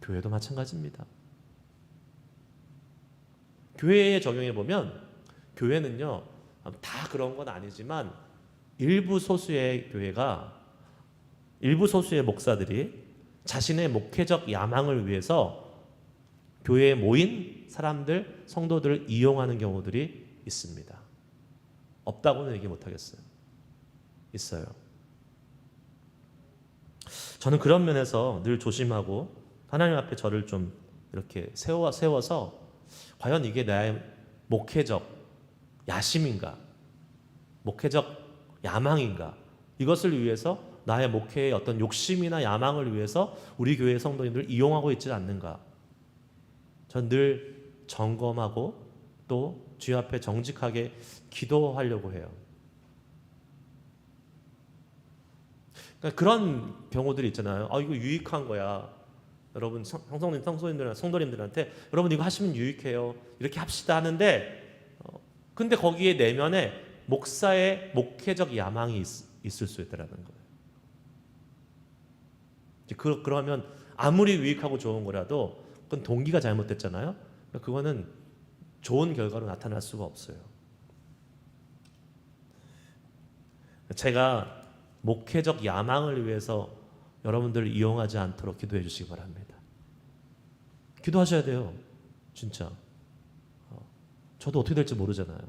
교회도 마찬가지입니다. 교회에 적용해 보면 교회는요, 다 그런 건 아니지만 일부 소수의 목사들이 자신의 목회적 야망을 위해서 교회에 모인 사람들, 성도들을 이용하는 경우들이 있습니다. 없다고는 얘기 못하겠어요. 있어요. 저는 그런 면에서 늘 조심하고 하나님 앞에 저를 좀 이렇게 세워서 과연 이게 나의 목회적 야심인가, 목회적 야망인가, 이것을 위해서 나의 목회의 어떤 욕심이나 야망을 위해서 우리 교회 성도님들을 이용하고 있지 않는가. 전 늘 점검하고 또 주여 앞에 정직하게 기도하려고 해요. 그러니까 그런 경우들이 있잖아요. 이거 유익한 거야. 여러분 성도님들한테 여러분 이거 하시면 유익해요. 이렇게 합시다 하는데 근데 거기에 내면에 목사의 목회적 야망이 있을 수 있다는 거예요. 그러면 아무리 유익하고 좋은 거라도 그건 동기가 잘못됐잖아요. 그거는 좋은 결과로 나타날 수가 없어요. 제가 목회적 야망을 위해서 여러분들을 이용하지 않도록 기도해 주시기 바랍니다. 기도하셔야 돼요. 진짜. 저도 어떻게 될지 모르잖아요.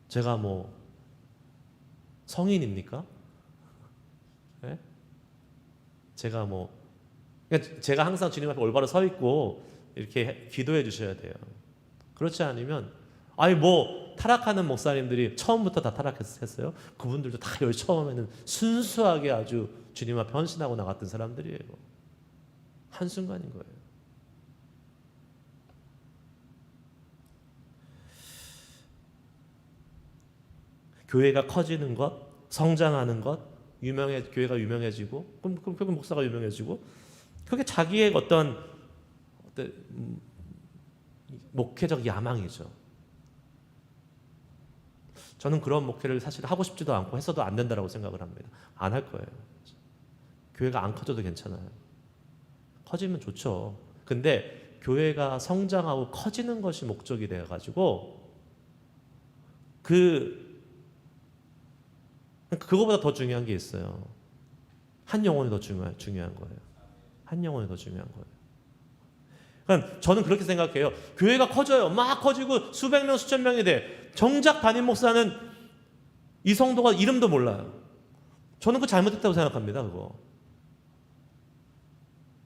제가 뭐 성인입니까? 네? 제가 항상 주님 앞에 올바로 서 있고 이렇게 기도해 주셔야 돼요. 그렇지 않으면 타락하는 목사님들이 처음부터 다 타락했어요. 그분들도 다 처음에는 순수하게 아주 주님 앞에 헌신하고 나갔던 사람들이에요. 한순간인 거예요. 교회가 커지는 것, 성장하는 것, 교회가 유명해지고, 그럼 목사가 유명해지고, 그게 자기의 어떤 목회적 야망이죠. 저는 그런 목회를 사실 하고 싶지도 않고 해서도 안 된다고 생각을 합니다. 안 할 거예요. 교회가 안 커져도 괜찮아요. 커지면 좋죠. 근데 교회가 성장하고 커지는 것이 목적이 되어가지고 그거보다 더 중요한 게 있어요. 한 영혼이 더 중요한 거예요. 한 영혼이 더 중요한 거예요. 그러니까 저는 그렇게 생각해요. 교회가 커져요. 막 커지고 수백 명, 수천 명이 돼. 정작 담임 목사는 이 성도가 이름도 몰라요. 저는 그거 잘못했다고 생각합니다.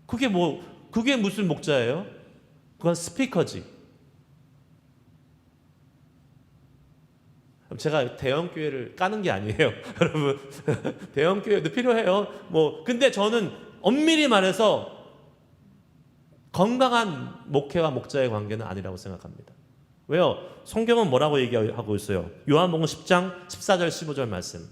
그게 무슨 목자예요? 그건 스피커지. 제가 대형 교회를 까는 게 아니에요. 여러분, 대형 교회도 필요해요. 근데 저는 엄밀히 말해서 건강한 목회와 목자의 관계는 아니라고 생각합니다. 왜요? 성경은 뭐라고 얘기하고 있어요? 요한복음 10장 14절 15절 말씀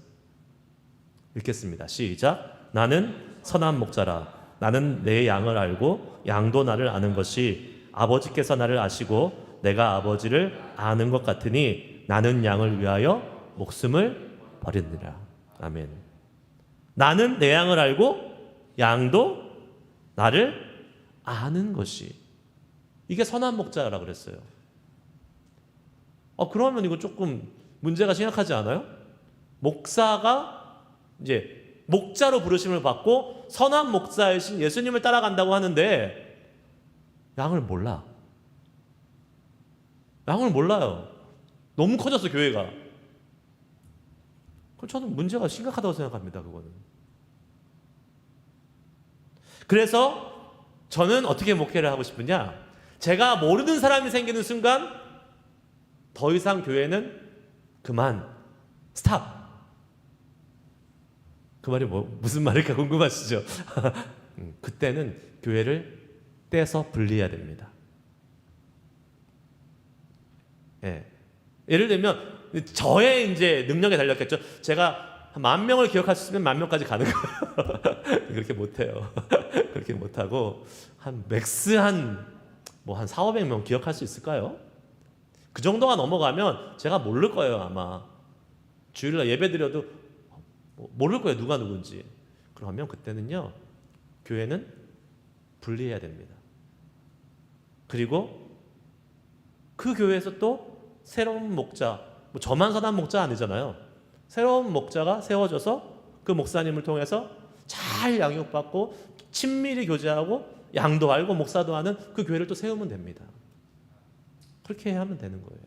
읽겠습니다. 시작. 나는 선한 목자라. 나는 내 양을 알고 양도 나를 아는 것이 아버지께서 나를 아시고 내가 아버지를 아는 것 같으니 나는 양을 위하여 목숨을 버리느니라. 아멘. 나는 내 양을 알고 양도 나를 아는 것이, 이게 선한 목자라고 그랬어요. 그러면 이거 조금 문제가 심각하지 않아요? 목사가 이제 목자로 부르심을 받고 선한 목자이신 예수님을 따라간다고 하는데 양을 몰라요. 너무 커졌어, 교회가. 그럼 저는 문제가 심각하다고 생각합니다. 그거는. 그래서 저는 어떻게 목회를 하고 싶으냐, 제가 모르는 사람이 생기는 순간 더 이상 교회는 그만, 스탑. 그 말이 무슨 말일까 궁금하시죠? 그때는 교회를 떼서 분리해야 됩니다. 예를 들면 저의 이제 능력에 달렸겠죠. 제가 한 10,000명을 기억할 수 있으면 10,000명까지 가는 거예요. 그렇게 못해요. 그렇게 못하고 한 맥스 한 400~500명 기억할 수 있을까요? 그 정도가 넘어가면 제가 모를 거예요. 아마 주일날 예배 드려도 모를 거예요. 누가 누군지. 그러면 그때는요, 교회는 분리해야 됩니다. 그리고 그 교회에서 또 새로운 목자, 저만 선한 목자 아니잖아요. 새로운 목자가 세워져서 그 목사님을 통해서 잘 양육받고 친밀히 교제하고 양도 알고 목사도 하는 그 교회를 또 세우면 됩니다. 그렇게 하면 되는 거예요.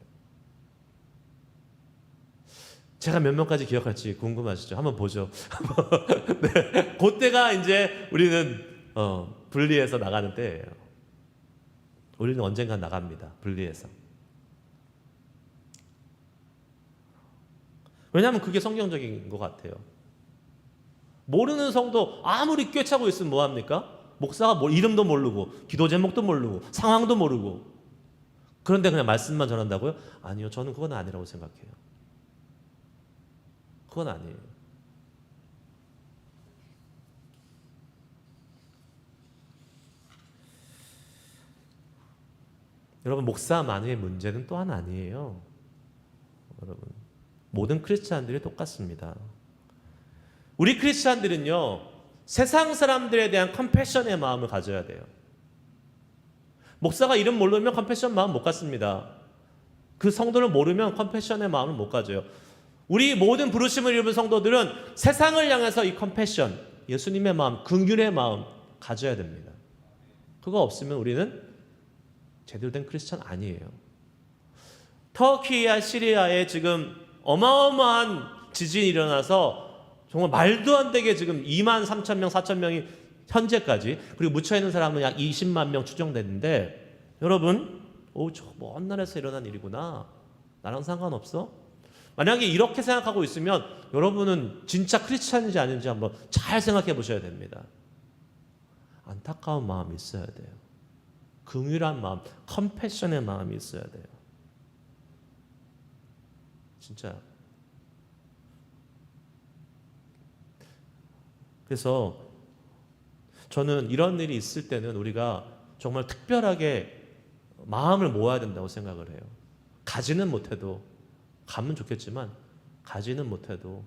제가 몇 명까지 기억할지 궁금하시죠? 한번 보죠. 네, 그때가 이제 우리는 분리해서 나가는 때예요. 우리는 언젠가 나갑니다. 분리해서. 왜냐하면 그게 성경적인 것 같아요. 모르는 성도 아무리 꿰차고 있으면 뭐합니까? 목사가 이름도 모르고 기도 제목도 모르고 상황도 모르고, 그런데 그냥 말씀만 전한다고요? 아니요, 저는 그건 아니라고 생각해요. 그건 아니에요. 여러분, 목사만의 문제는 또한 아니에요. 여러분, 모든 크리스찬들이 똑같습니다. 우리 크리스찬들은요, 세상 사람들에 대한 컴패션의 마음을 가져야 돼요. 목사가 이름 모르면 컴패션 마음 못 갖습니다. 그 성도를 모르면 컴패션의 마음을 못 가져요. 우리 모든 부르심을 입은 성도들은 세상을 향해서 이 컴패션, 예수님의 마음, 긍휼의 마음 가져야 됩니다. 그거 없으면 우리는 제대로 된 크리스찬 아니에요. 터키와 시리아에 지금 어마어마한 지진이 일어나서 정말 말도 안 되게 지금 23,000명, 4,000명이 현재까지, 그리고 묻혀있는 사람은 약 20만 명 추정되는데, 여러분, 저 먼 나라에서 일어난 일이구나, 나랑 상관없어? 만약에 이렇게 생각하고 있으면 여러분은 진짜 크리스찬인지 아닌지 한번 잘 생각해 보셔야 됩니다. 안타까운 마음이 있어야 돼요. 긍휼한 마음, 컴패션의 마음이 있어야 돼요. 진짜. 그래서 저는 이런 일이 있을 때는 우리가 정말 특별하게 마음을 모아야 된다고 생각을 해요. 가지는 못해도, 가면 좋겠지만 가지는 못해도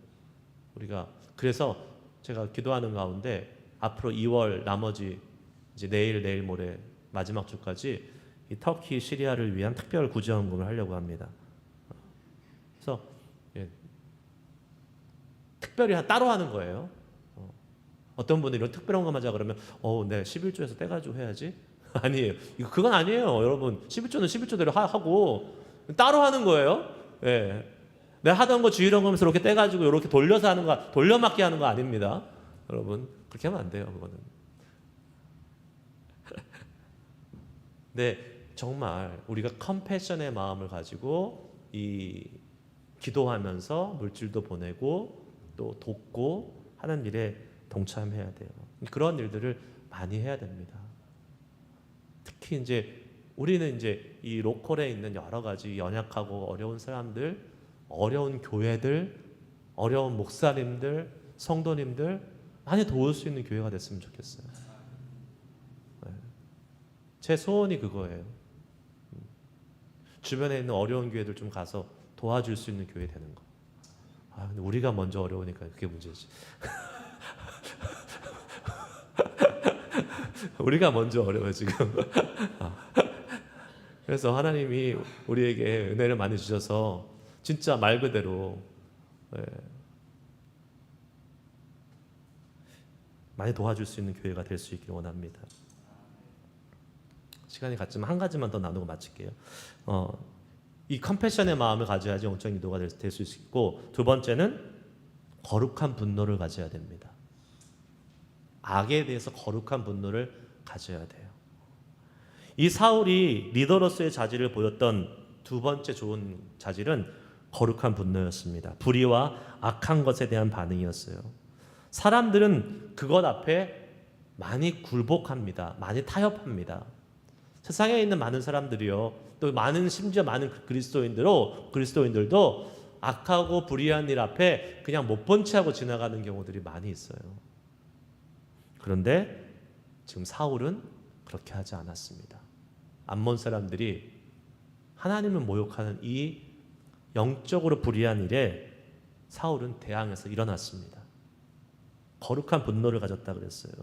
우리가, 그래서 제가 기도하는 가운데 앞으로 2월 나머지 이제 내일 모레 마지막 주까지 이 터키 시리아를 위한 특별 구제헌금을 하려고 합니다. 그래서 특별히 따로 하는 거예요. 어떤 분들이 이런 특별 헌금 하자 그러면 네, 11조에서 떼가지고 해야지. 아니에요. 그건 아니에요. 여러분, 11조는 11조대로 하고 따로 하는 거예요. 예. 내가 하던 거 주일헌금에서 이렇게 떼가지고 이렇게 돌려서 하는 거, 돌려막기 하는 거 아닙니다. 여러분, 그렇게 하면 안 돼요. 그거는. 네, 정말 우리가 컴패션의 마음을 가지고 이 기도하면서 물질도 보내고 또 돕고 하는 일에 동참해야 돼요. 그런 일들을 많이 해야 됩니다. 특히 이제 우리는 이제 이 로컬에 있는 여러 가지 연약하고 어려운 사람들, 어려운 교회들, 어려운 목사님들, 성도님들 많이 도울 수 있는 교회가 됐으면 좋겠어요. 네. 제 소원이 그거예요. 주변에 있는 어려운 교회들 좀 가서 도와줄 수 있는 교회 되는 거. 근데 우리가 먼저 어려우니까 그게 문제지. 우리가 먼저 어려워요 지금. 그래서 하나님이 우리에게 은혜를 많이 주셔서 진짜 말 그대로 많이 도와줄 수 있는 교회가 될 수 있기를 원합니다. 시간이 갔지만 한 가지만 더 나누고 마칠게요. 이 컴패션의 마음을 가져야지 영적 기도가 될 수 있고, 두 번째는 거룩한 분노를 가져야 됩니다. 악에 대해서 거룩한 분노를 가져야 돼요. 이 사울이 리더로서의 자질을 보였던 두 번째 좋은 자질은 거룩한 분노였습니다. 불의와 악한 것에 대한 반응이었어요. 사람들은 그것 앞에 많이 굴복합니다. 많이 타협합니다. 세상에 있는 많은 사람들이요, 또 심지어 많은 그리스도인들도 악하고 불의한 일 앞에 그냥 못 본 채 하고 지나가는 경우들이 많이 있어요. 그런데 지금 사울은 그렇게 하지 않았습니다. 암몬 사람들이 하나님을 모욕하는 이 영적으로 불의한 일에 사울은 대항해서 일어났습니다. 거룩한 분노를 가졌다 그랬어요.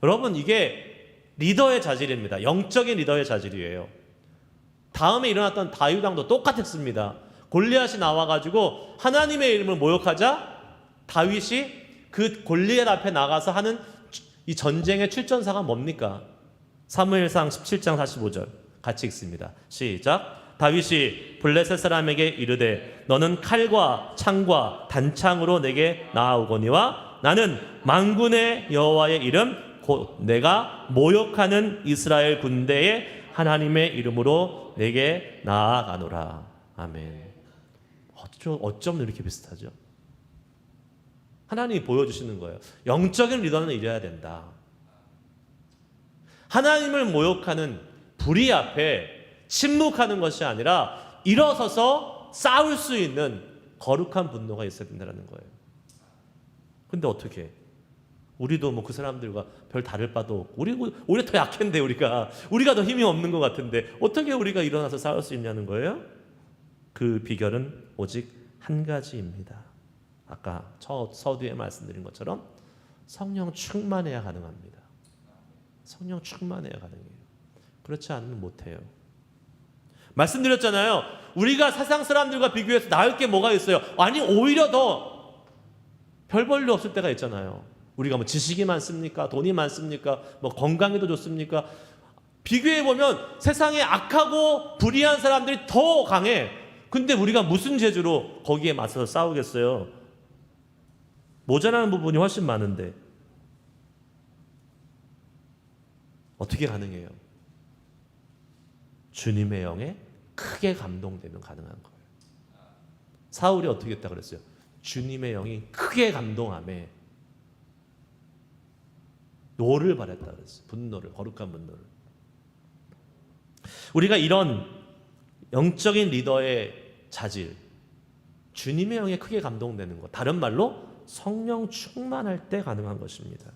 여러분, 이게 리더의 자질입니다. 영적인 리더의 자질이에요. 다음에 일어났던 다윗 왕도 똑같았습니다. 골리앗이 나와가지고 하나님의 이름을 모욕하자 다윗이 그 골리앗 앞에 나가서 하는 이 전쟁의 출전사가 뭡니까? 사무엘상 17장 45절 같이 읽습니다. 시작. 다윗이 블레셋 사람에게 이르되 너는 칼과 창과 단창으로 내게 나아오거니와 나는 만군의 여호와의 이름 곧 내가 모욕하는 이스라엘 군대의 하나님의 이름으로 내게 나아가노라. 아멘. 어쩜 이렇게 비슷하죠? 하나님이 보여주시는 거예요. 영적인 리더는 이래야 된다. 하나님을 모욕하는 불의 앞에 침묵하는 것이 아니라 일어서서 싸울 수 있는 거룩한 분노가 있어야 된다는 거예요. 근데 어떻게? 우리도 뭐 그 사람들과 별 다를 바도 없고 우리가 더 약한데 우리가 더 힘이 없는 것 같은데 어떻게 우리가 일어나서 싸울 수 있냐는 거예요. 그 비결은 오직 한 가지입니다. 아까 서두에 말씀드린 것처럼 성령 충만해야 가능합니다. 성령 충만해야 가능해요. 그렇지 않으면 못해요. 말씀드렸잖아요. 우리가 세상 사람들과 비교해서 나을 게 뭐가 있어요? 아니, 오히려 더 별 볼일 없을 때가 있잖아요. 우리가 뭐 지식이 많습니까? 돈이 많습니까? 뭐 건강이 더 좋습니까? 비교해보면 세상에 악하고 불의한 사람들이 더 강해. 근데 우리가 무슨 재주로 거기에 맞서서 싸우겠어요? 모자라는 부분이 훨씬 많은데 어떻게 가능해요? 주님의 영에 크게 감동되면 가능한 거예요. 사울이 어떻게 했다 그랬어요? 주님의 영이 크게 감동함에 노를 바랬다 그랬어요. 분노를, 거룩한 분노를. 우리가 이런 영적인 리더의 자질, 주님의 영에 크게 감동되는 것, 다른 말로 성령 충만할 때 가능한 것입니다.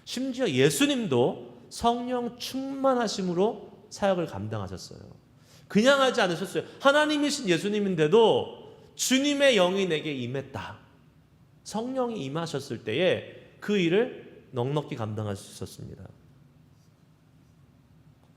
심지어 예수님도 성령 충만하심으로 사역을 감당하셨어요. 그냥 하지 않으셨어요. 하나님이신 예수님인데도 주님의 영이 내게 임했다. 성령이 임하셨을 때에 그 일을 넉넉히 감당할 수 있었습니다.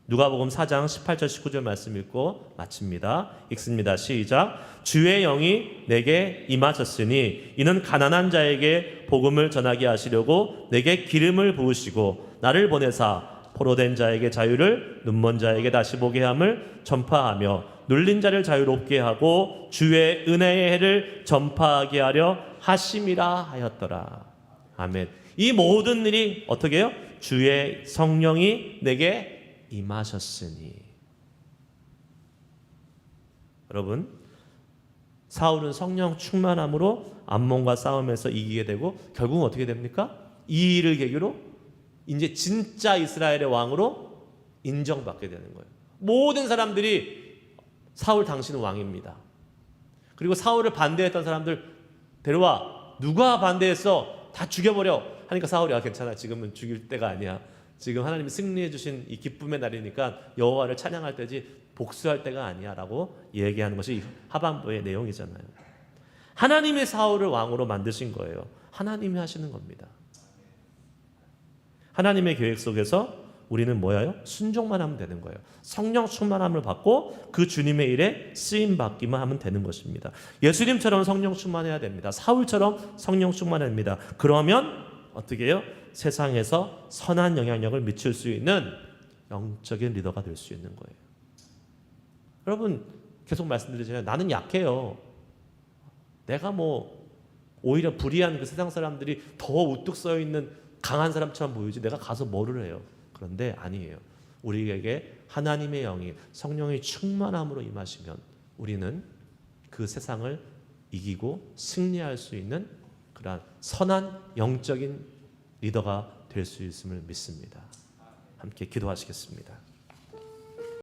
누가복음 4장 18절 19절 말씀 읽고 마칩니다. 읽습니다. 시작. 주의 영이 내게 임하셨으니 이는 가난한 자에게 복음을 전하게 하시려고 내게 기름을 부으시고 나를 보내사 포로된 자에게 자유를 눈먼 자에게 다시 보게 함을 전파하며 눌린 자를 자유롭게 하고 주의 은혜의 해를 전파하게 하려 하심이라 하였더라. 아멘. 이 모든 일이 어떻게 해요? 주의 성령이 내게 임하셨으니. 여러분, 사울은 성령 충만함으로 암몬과 싸움에서 이기게 되고 결국은 어떻게 됩니까? 이 일을 계기로 이제 진짜 이스라엘의 왕으로 인정받게 되는 거예요. 모든 사람들이 사울 당신은 왕입니다. 그리고 사울을 반대했던 사람들 데려와. 누가 반대했어? 다 죽여버려. 하니까 사울이 괜찮아. 지금은 죽일 때가 아니야. 지금 하나님이 승리해 주신 이 기쁨의 날이니까 여호와를 찬양할 때지 복수할 때가 아니야 라고 얘기하는 것이 하반부의 내용이잖아요. 하나님이 사울을 왕으로 만드신 거예요. 하나님이 하시는 겁니다. 하나님의 계획 속에서 우리는 뭐예요? 순종만 하면 되는 거예요. 성령 충만함을 받고 그 주님의 일에 쓰임 받기만 하면 되는 것입니다. 예수님처럼 성령 충만해야 됩니다. 사울처럼 성령 충만해야 됩니다. 그러면 어떻게 해요? 세상에서 선한 영향력을 미칠 수 있는 영적인 리더가 될 수 있는 거예요. 여러분, 계속 말씀드리잖아요. 나는 약해요. 내가 오히려 불의한 그 세상 사람들이 더 우뚝 서 있는 강한 사람처럼 보이지 내가 가서 뭐를 해요? 그런데 아니에요. 우리에게 하나님의 영이 성령의 충만함으로 임하시면 우리는 그 세상을 이기고 승리할 수 있는 그러한 선한 영적인 리더가 될 수 있음을 믿습니다. 함께 기도하시겠습니다.